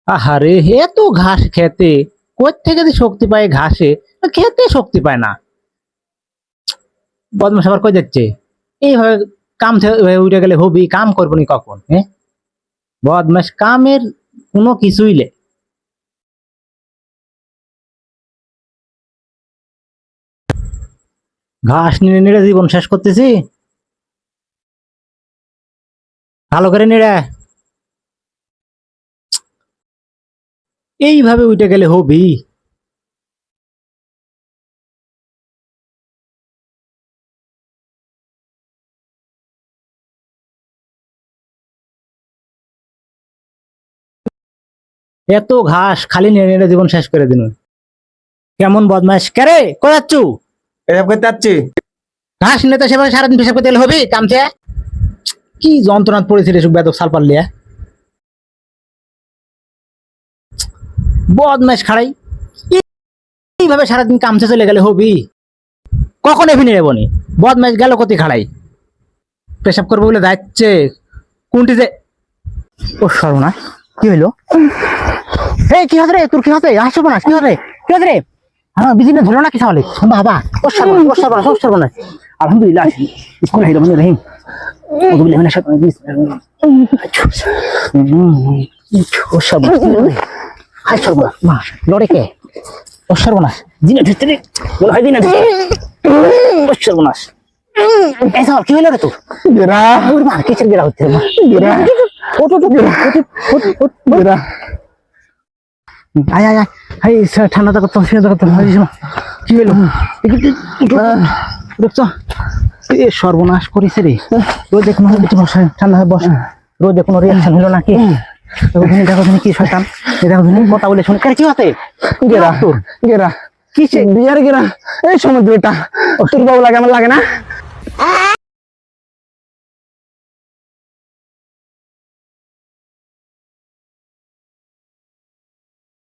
আহারে, এত ঘাস খেতে কোথ থেকে যে শক্তি পায় ঘাসে, খেতে শক্তি পায় না। বদমাস আবার কই যাচ্ছে এইভাবে? কাম থেকে উঠে গেলে হবি, কাম করবো নি কখন? হ্যাঁ, বদমাস কামের কোনো কিছুই লে। ঘাস নিড়ে নিড়ে জীবন শেষ করতেছি। ভালো করে নিড়ে, এইভাবে উঠে গেলে হবি? এত ঘাস খালি নিড়ে নিড়ে জীবন শেষ করে দিন। কেমন বদমাস কেরে কোথাচ্ছু? পেশাব করতে যাচ্ছি। ঘাস নিয়ে তো সেভাবে সারাদিন পেশাব করতে গেলে হবি কামছে? কি যন্ত্রণা পড়েছে রে সুখ বেদক সাল পারলিয়া। বদমাস খাড়াই, এইভাবে সারাদিন কামছে চলে গেলে হবি? কখন এফি নিয়ে বনি? বদমাস গেল কতি খাড়াই, পেশাব করবো বলে যাচ্ছে কোনটি যে। ও সর্বনাশ, কি হইলো? এই কি হচ্ছে রে তোর? কি হচ্ছে? সর্বনাশ, কি হচ্ছে? কি হচ্ছে রে? হ্যাঁ, বিজিনে ধরলো না কি তাহলে? বাবা, ও সর্বনাশ, ও সর্বনাশ, ও সর্বনাশ। আলহামদুলিল্লাহ, স্কুল হাইলো মানে রহিম। ও সর্বনাশ, হাই সর্বনাশ, মা লড়ে কে? ও সর্বনাশ, দিনে ধরতে রে, বলে হয় দিনে ধরতে। ও সর্বনাশ, এই সব কি হইলো রে তোর? গেরা ওর মা কিসের গেরা হচ্ছে? মা গেরা ওঠ ওঠ ওঠ ওঠ ওঠ ওঠ। গেরা আয় আয় আয়, হাই ঠান্ডাটা করতাম, ঠান্ডা করতাম। কি হইলো? দেখছো এ সর্বনাশ করেছে রে। রোজ এখন একটু বসা, ঠান্ডা হয়ে বস। রোজ কোনো রিয়াকশন হলো নাকি? দেখো কি শয়তান, দেখো কথা বলে শুনে কি হতে? গেরা তোর গেরা কিসে? বিয়ার গেরা এই সমুদ্রটা তোর বাবু লাগে আমার লাগে না।